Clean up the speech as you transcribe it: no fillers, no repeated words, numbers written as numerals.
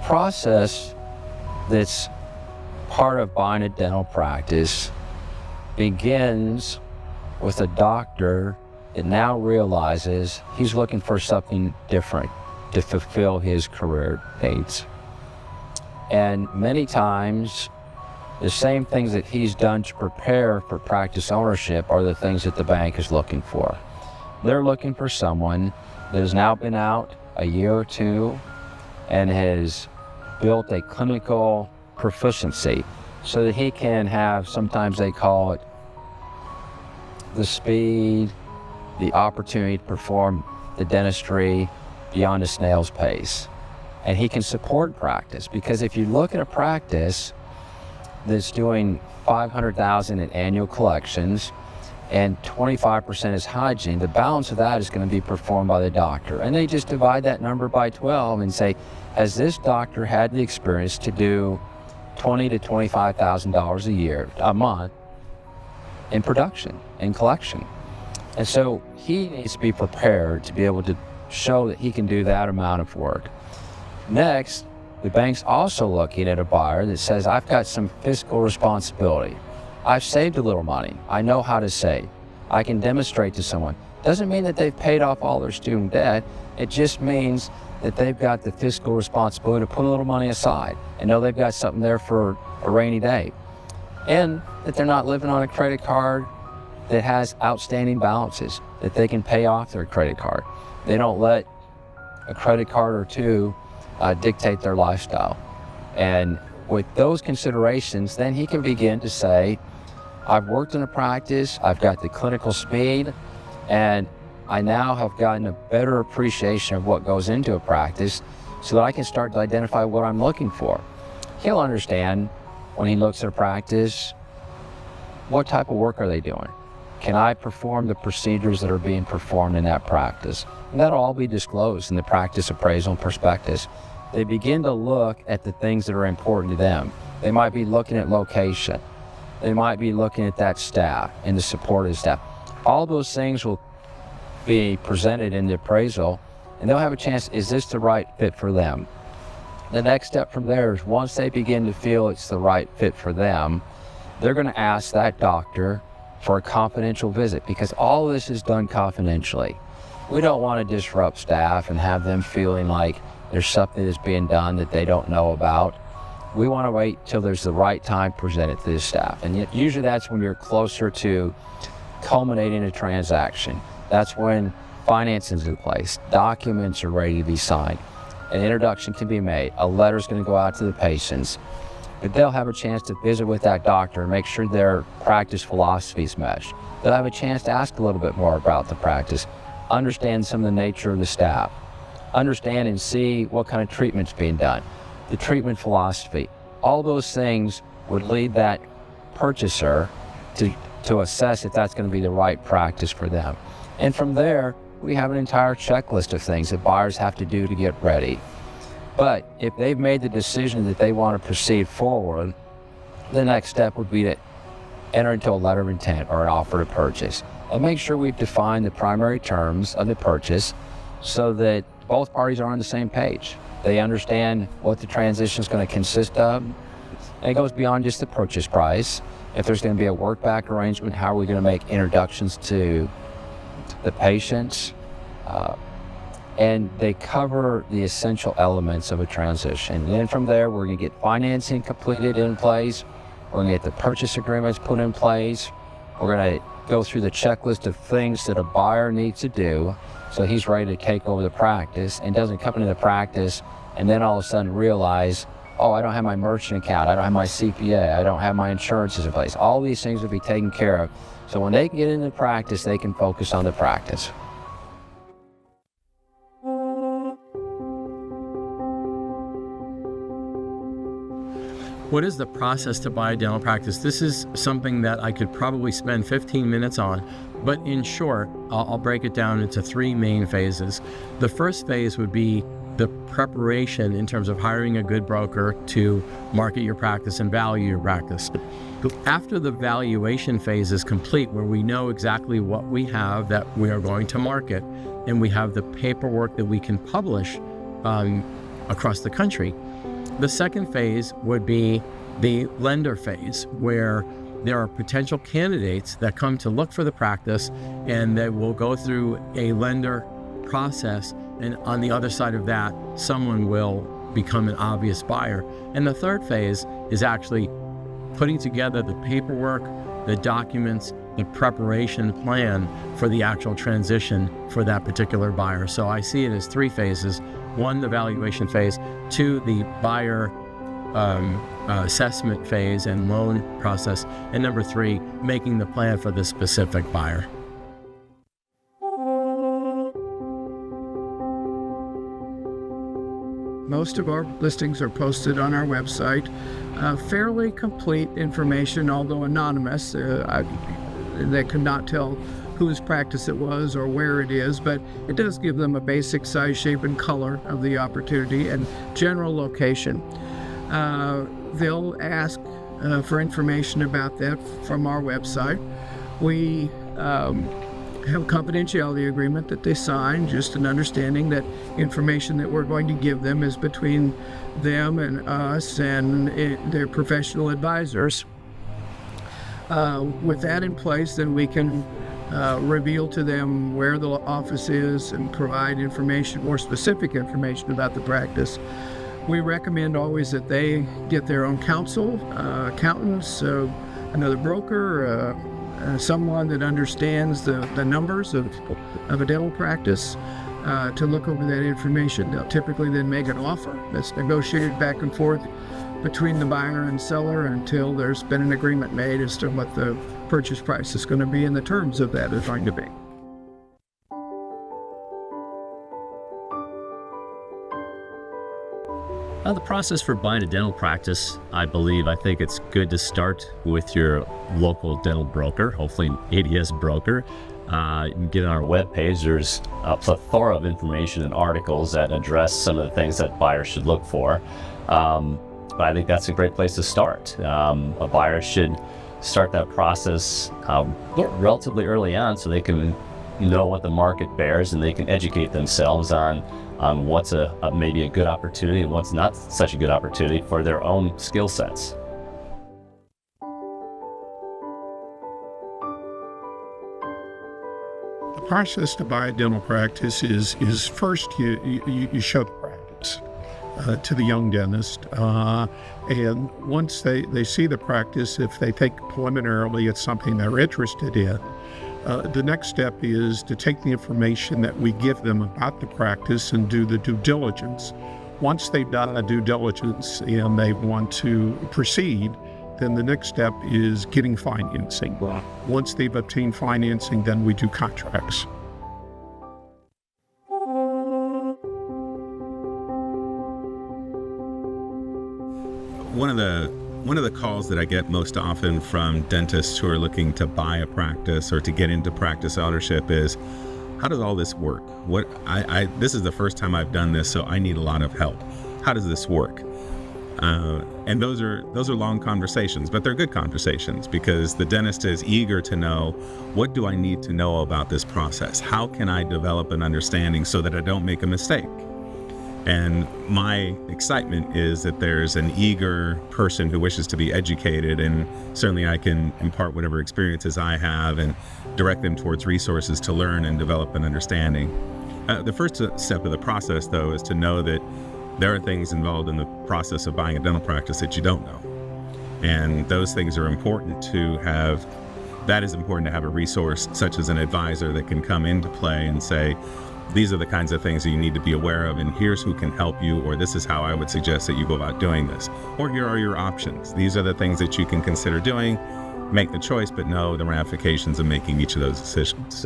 process that's part of buying a dental practice begins with a doctor that now realizes he's looking for something different to fulfill his career needs. And many times, the same things that he's done to prepare for practice ownership are the things that the bank is looking for. They're looking for someone that has now been out a year or two and has built a clinical proficiency so that he can have, sometimes they call it the speed, the opportunity to perform the dentistry beyond a snail's pace. And he can support practice, because if you look at a practice that's doing $500,000 in annual collections and 25% is hygiene, the balance of that is going to be performed by the doctor. And they just divide that number by 12 and say, has this doctor had the experience to do $20,000 to $25,000 a month in production, in collection? And so he needs to be prepared to be able to show that he can do that amount of work. Next, the bank's also looking at a buyer that says, I've got some fiscal responsibility. I've saved a little money. I know how to save. I can demonstrate to someone. Doesn't mean that they've paid off all their student debt. It just means that they've got the fiscal responsibility to put a little money aside and know they've got something there for a rainy day. And that they're not living on a credit card that has outstanding balances, that they can pay off their credit card. They don't let a credit card or two dictate their lifestyle. And with those considerations, then he can begin to say, I've worked in a practice, I've got the clinical speed, and I now have gotten a better appreciation of what goes into a practice so that I can start to identify what I'm looking for. He'll understand when he looks at a practice, what type of work are they doing? Can I perform the procedures that are being performed in that practice? And that'll all be disclosed in the practice appraisal and prospectus. They begin to look at the things that are important to them. They might be looking at location. They might be looking at that staff and the supportive staff. All those things will be presented in the appraisal, and they'll have a chance, is this the right fit for them? The next step from there is, once they begin to feel it's the right fit for them, they're going to ask that doctor for a confidential visit, because all of this is done confidentially. We don't want to disrupt staff and have them feeling like there's something that's being done that they don't know about. We want to wait till there's the right time to present it to the staff. And usually that's when you're closer to culminating a transaction. That's when financing is in place, documents are ready to be signed, an introduction can be made, a letter's going to go out to the patients. But they'll have a chance to visit with that doctor and make sure their practice philosophies mesh. They'll have a chance to ask a little bit more about the practice, understand some of the nature of the staff, understand and see what kind of treatment's being done, the treatment philosophy. All those things would lead that purchaser to assess if that's going to be the right practice for them. And from there, we have an entire checklist of things that buyers have to do to get ready. But if they've made the decision that they want to proceed forward, the next step would be to enter into a letter of intent or an offer to purchase. And make sure we've defined the primary terms of the purchase so that both parties are on the same page. They understand what the transition is going to consist of. And it goes beyond just the purchase price. If there's going to be a work back arrangement, how are we going to make introductions to the patients? And they cover the essential elements of a transition. And then from there, we're going to get financing completed in place. We're going to get the purchase agreements put in place. We're going to go through the checklist of things that a buyer needs to do so he's ready to take over the practice and doesn't come into the practice and then all of a sudden realize, oh, I don't have my merchant account, I don't have my CPA, I don't have my insurances in place. All these things will be taken care of. So when they get into practice, they can focus on the practice. What is the process to buy a dental practice? This is something that I could probably spend 15 minutes on, but in short, I'll break it down into three main phases. The first phase would be the preparation in terms of hiring a good broker to market your practice and value your practice. After the valuation phase is complete, where we know exactly what we have that we are going to market, and we have the paperwork that we can publish across the country, The second phase would be the lender phase, where there are potential candidates that come to look for the practice, and they will go through a lender process, and on the other side of that, someone will become an obvious buyer. And the third phase is actually putting together the paperwork, the documents, the preparation plan for the actual transition for that particular buyer. So I see it as three phases. One, the valuation phase. Two, the buyer assessment phase and loan process. And number three, making the plan for the specific buyer. Most of our listings are posted on our website. Fairly complete information, although anonymous. They could not tell whose practice it was or where it is, but it does give them a basic size, shape, and color of the opportunity and general location. They'll ask for information about that from our website. We have a confidentiality agreement that they sign, just an understanding that information that we're going to give them is between them and us and their professional advisors. With that in place, then we can reveal to them where the office is and provide information, more specific information about the practice. We recommend always that they get their own counsel, accountants, another broker, someone that understands the numbers of a dental practice to look over that information. They'll typically then make an offer that's negotiated back and forth between the buyer and seller until there's been an agreement made as to what the purchase price is going to be and the terms of that is going to be. The process for buying a dental practice, I think it's good to start with your local dental broker, hopefully an ADS broker. You can get on our webpage. There's a plethora of information and articles that address some of the things that buyers should look for. But I think that's a great place to start. A buyer should start that process relatively early on so they can know what the market bears and they can educate themselves on what's maybe a good opportunity and what's not such a good opportunity for their own skill sets. The process to buy a dental practice is first you show the practice to the young dentist, and once they see the practice, if they think preliminarily it's something they're interested in, the next step is to take the information that we give them about the practice and do the due diligence. Once they've done the due diligence and they want to proceed, then the next step is getting financing. Once they've obtained financing, then we do contracts. One of the calls that I get most often from dentists who are looking to buy a practice or to get into practice ownership is, how does all this work? This is the first time I've done this, so I need a lot of help. How does this work? And those are long conversations, but they're good conversations because the dentist is eager to know, what do I need to know about this process? How can I develop an understanding so that I don't make a mistake? And my excitement is that there's an eager person who wishes to be educated, and certainly I can impart whatever experiences I have and direct them towards resources to learn and develop an understanding. The first step of the process, though, is to know that there are things involved in the process of buying a dental practice that you don't know. And those things are important to have. That is important to have a resource such as an advisor that can come into play and say, these are the kinds of things that you need to be aware of, and here's who can help you, or this is how I would suggest that you go about doing this. Or here are your options. These are the things that you can consider doing. Make the choice, but know the ramifications of making each of those decisions.